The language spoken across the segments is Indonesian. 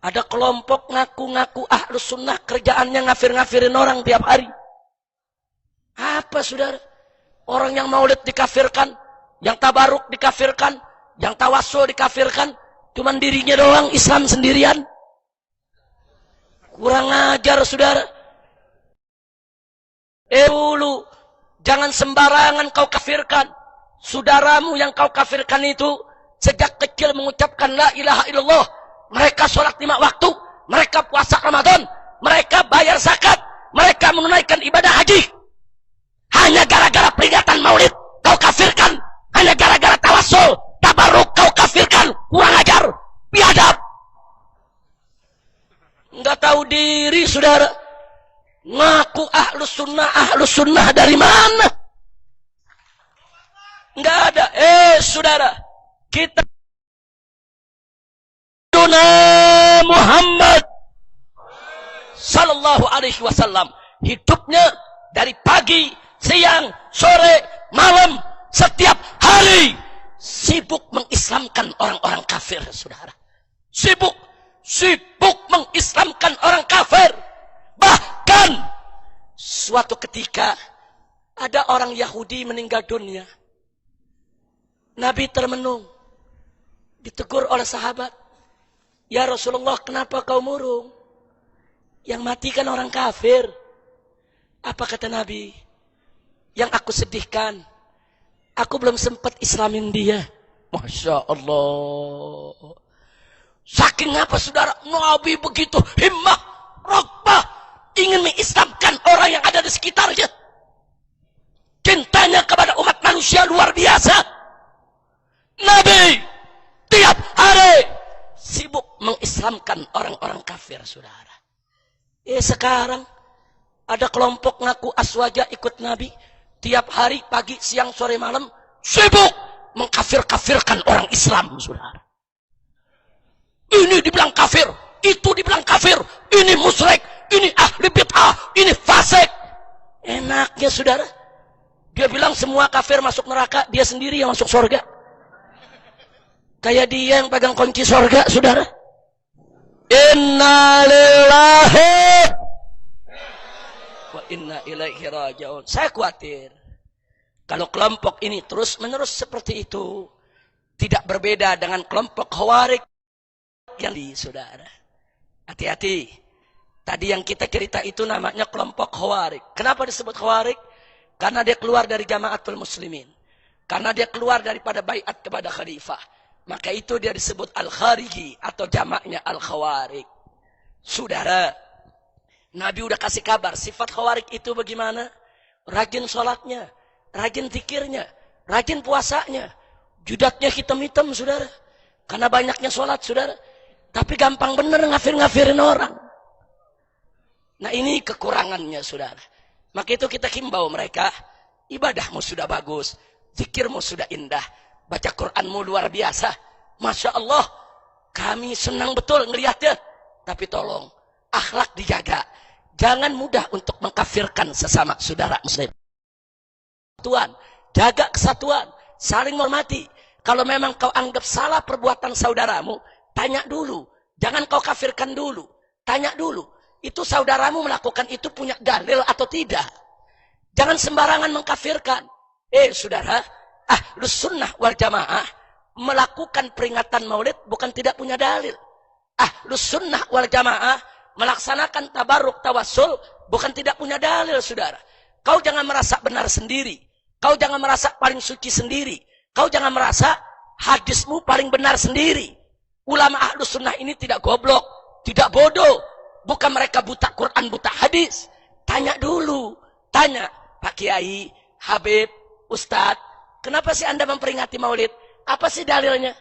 Ada kelompok ngaku-ngaku ahlus sunnah, kerjaannya ngafir-ngafirin orang tiap hari. Apa saudara? Orang yang maulid dikafirkan, yang tabaruk dikafirkan, yang tawassul dikafirkan, cuman dirinya doang Islam sendirian. Kurang ajar saudara. Dulu jangan sembarangan kau kafirkan. Saudaramu yang kau kafirkan itu sejak kecil mengucapkan la ilaha illallah. Mereka sholat 5 waktu, mereka puasa Ramadan, mereka bayar zakat, mereka menunaikan ibadah haji. Hanya gara-gara peringatan maulid kau kafirkan. Hanya gara-gara tawassul, tabaruk kau kafirkan. Kurang ajar, biadab. Enggak tahu diri saudara. Ngaku ahlus sunnah dari mana? Enggak ada. Saudara, kita Muhammad sallallahu alaihi wasallam hidupnya dari pagi, siang, sore, malam, setiap hari sibuk mengislamkan orang-orang kafir, saudara. Sibuk mengislamkan orang kafir. Bahkan suatu ketika ada orang Yahudi meninggal dunia. Nabi termenung, ditegur oleh sahabat. Ya Rasulullah, kenapa kau murung? Yang mati kan orang kafir. Apa kata Nabi? Yang aku sedihkan, aku belum sempat islamin dia. Masya Allah. Saking apa saudara? Nabi begitu himmah, raghbah, ingin mengislamkan orang yang ada di sekitarnya. Cintanya kepada umat manusia luar biasa. Nabi tiap hari sibuk mengislamkan orang-orang kafir, saudara. Sekarang ada kelompok ngaku aswaja ikut Nabi. Tiap hari, pagi, siang, sore, malam sibuk mengkafir-kafirkan orang Islam, saudara. Ini dibilang kafir, itu dibilang kafir, ini musyrik, ini ahli bid'ah, ini fasik. Enaknya saudara, dia bilang semua kafir masuk neraka, dia sendiri yang masuk surga. Kayak dia yang pegang kunci surga, saudara. Inna lillahi wa inna ilaihi raji'un. Saya khawatir kalau kelompok ini terus menerus seperti itu, tidak berbeda dengan kelompok Khawarij yang di saudara. Hati-hati. Tadi yang kita cerita itu namanya kelompok Khawarij. Kenapa disebut Khawarij? Karena dia keluar dari Jamaatul Muslimin. Karena dia keluar daripada baiat kepada khalifah. Maka itu dia disebut Al-Khariji atau jamaknya Al-Khawarij. Saudara, Nabi udah kasih kabar sifat Khawarij itu bagaimana? Rajin sholatnya, rajin zikirnya, rajin puasanya. Judatnya hitam-hitam, saudara. Karena banyaknya sholat, saudara. Tapi gampang bener ngafir-ngafirin orang. Nah ini kekurangannya, saudara. Maka itu kita himbau mereka, ibadahmu sudah bagus, zikirmu sudah indah, baca Quranmu luar biasa. Masya Allah, kami senang betul ngelihatnya. Tapi tolong, akhlak dijaga. Jangan mudah untuk mengkafirkan sesama saudara muslim. Tuhan, jaga kesatuan, saling menghormati. Kalau memang kau anggap salah perbuatan saudaramu, tanya dulu. Jangan kau kafirkan dulu. Tanya dulu. Itu saudaramu melakukan itu punya dalil atau tidak. Jangan sembarangan mengkafirkan. Saudara, Ahlus Sunnah wal Jamaah melakukan peringatan maulid bukan tidak punya dalil. Ahlus Sunnah wal Jamaah melaksanakan tabarruk tawassul bukan tidak punya dalil, saudara. Kau jangan merasa benar sendiri. Kau jangan merasa paling suci sendiri. Kau jangan merasa hadismu paling benar sendiri. Ulama Ahlus Sunnah ini tidak goblok, tidak bodoh. Bukan mereka buta Quran, buta hadis. Tanya dulu. Tanya, Pak Kiai, Habib, Ustadz, kenapa sih Anda memperingati maulid? Apa sih dalilnya?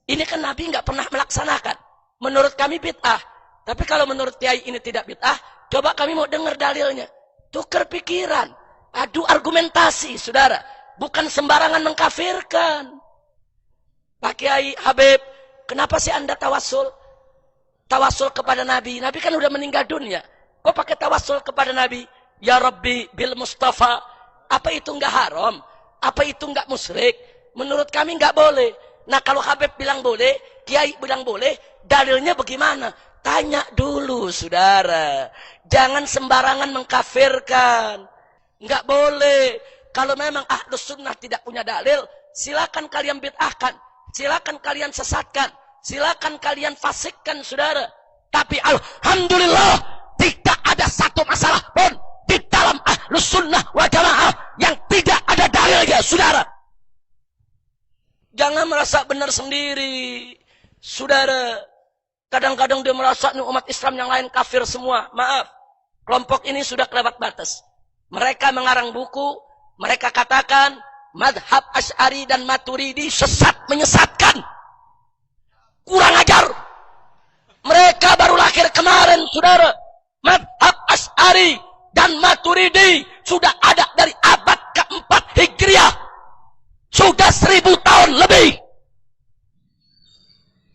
Ini kan Nabi nggak pernah melaksanakan. Menurut kami bid'ah. Tapi kalau menurut Kiai ini tidak bid'ah, coba kami mau dengar dalilnya. Tukar pikiran. Adu argumentasi, saudara. Bukan sembarangan mengkafirkan. Pak Kiai, Habib, kenapa sih Anda tawassul? Tawassul kepada Nabi. Nabi kan udah meninggal dunia. Kok pakai tawassul kepada Nabi? Ya Rabbi bil Mustafa. Apa itu enggak haram? Apa itu enggak musyrik? Menurut kami enggak boleh. Nah kalau Habib bilang boleh, Kiai bilang boleh, Dalilnya bagaimana? Tanya dulu, saudara. Jangan sembarangan mengkafirkan. Nggak boleh. Kalau memang Ahlus Sunnah tidak punya dalil, silakan kalian bid'ahkan. Silakan kalian sesatkan. Silakan kalian fasikkan, saudara. Tapi alhamdulillah, tidak ada satu masalah pun di dalam Ahlus Sunnah wal Jamaah yang tidak ada dalilnya, saudara. Jangan merasa benar sendiri, saudara. Kadang-kadang dia merasa umat Islam yang lain kafir semua. Maaf, kelompok ini sudah kelewat batas. Mereka mengarang buku, mereka katakan madhab Asy'ari dan Maturidi sesat menyesatkan. Kurang ajar. Mereka baru lahir kemarin, saudara. Madhab Asy'ari dan Maturidi sudah ada dari abad keempat Hijriah. Sudah 1000 tahun lebih.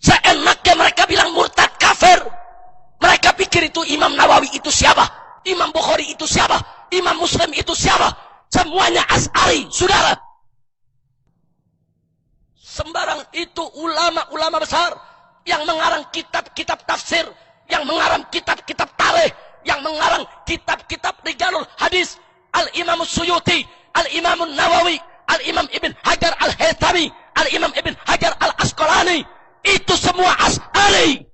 Seenaknya mereka bilang murtad kafir. Mereka pikir itu Imam Nawawi itu siapa? Imam Bukhari itu siapa? Imam Muslim itu siapa? Semuanya Asy'ari, saudara. Sembarang itu ulama-ulama besar yang mengarang kitab-kitab tafsir, yang mengarang kitab-kitab tarikh, yang mengarang kitab-kitab rijalul hadis. Al-Imam Suyuti, Al-Imam Nawawi, Al-Imam Ibn Hajar Al-Haytami, Al-Imam Ibn Hajar Al-Asqalani. Itu semua Asy'ari.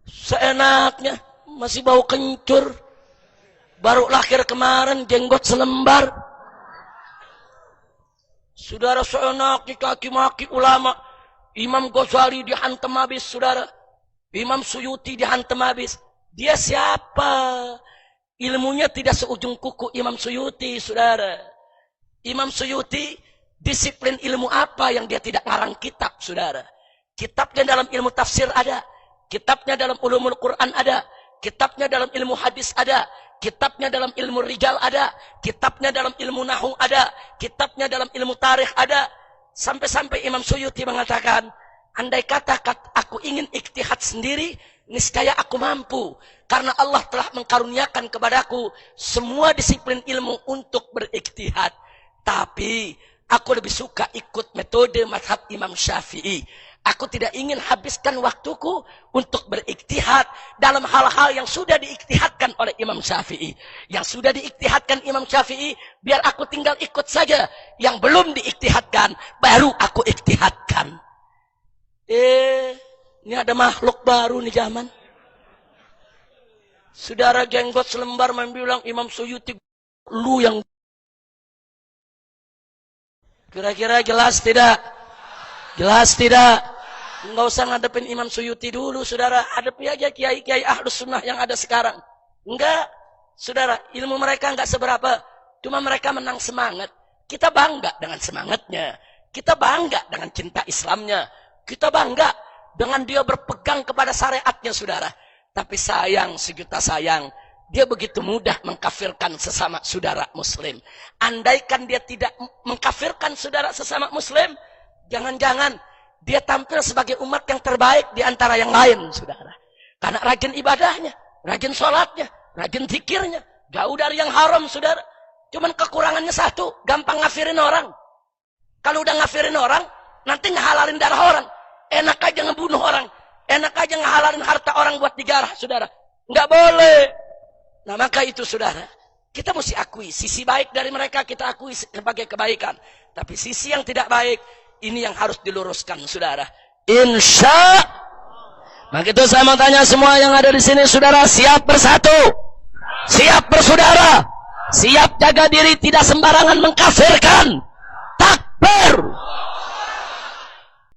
Seenaknya, masih bau kencur. Baru lahir kemarin, jenggot selembar. Saudara, seenaknya kaki-maki ulama. Imam Ghazali dihantam habis, saudara. Imam Suyuti dihantam habis. Dia siapa? Ilmunya tidak seujung kuku Imam Suyuti, saudara. Imam Suyuti, disiplin ilmu apa yang dia tidak ngarang kitab, saudara? Kitabnya dalam ilmu tafsir ada. Kitabnya dalam ulumul Quran ada. Kitabnya dalam ilmu hadis ada. Kitabnya dalam ilmu rijal ada. Kitabnya dalam ilmu nahwu ada. Kitabnya dalam ilmu tarikh ada. Sampai-sampai Imam Suyuti mengatakan, andai kata aku ingin ijtihad sendiri, niscaya aku mampu. Karena Allah telah mengkaruniakan kepadaku semua disiplin ilmu untuk berijtihad. Tapi aku lebih suka ikut metode mazhab Imam Syafi'i. Aku tidak ingin habiskan waktuku untuk berijtihad dalam hal-hal yang sudah diijtihadkan oleh Imam Syafi'i. Yang sudah diijtihadkan Imam Syafi'i, biar aku tinggal ikut saja. Yang belum diijtihadkan, baru aku ijtihadkan. Ini ada makhluk baru nih zaman. Saudara jenggot selembar bilang Imam Suyuti, lu yang... Kira-kira jelas tidak? Jelas tidak? Enggak usah ngadepin Imam Suyuti dulu, saudara. Hadapi aja kiai-kiai Ahlus Sunnah yang ada sekarang. Enggak, saudara. Ilmu mereka enggak seberapa. Cuma mereka menang semangat. Kita bangga dengan semangatnya. Kita bangga dengan cinta Islamnya. Kita bangga dengan dia berpegang kepada syariatnya, saudara. Tapi sayang, sejuta sayang, dia begitu mudah mengkafirkan sesama saudara Muslim. Andaikan dia tidak mengkafirkan saudara sesama Muslim, jangan-jangan dia tampil sebagai umat yang terbaik di antara yang lain, saudara. Karena rajin ibadahnya, rajin sholatnya, rajin zikirnya, jauh dari yang haram, saudara. Cuman kekurangannya satu, gampang ngafirin orang. Kalau udah ngafirin orang, nanti ngehalalin darah orang. Enak aja ngebunuh orang. Enak aja ngehalalin harta orang buat digarah, saudara. Nggak boleh. Nah, maka itu, saudara, kita mesti akui sisi baik dari mereka, kita akui sebagai kebaikan. Tapi sisi yang tidak baik, ini yang harus diluruskan, saudara. Insya. Maka itu saya mau tanya semua yang ada di sini, saudara, siap bersatu, siap bersaudara, siap jaga diri, tidak sembarangan mengkafirkan. Takbir.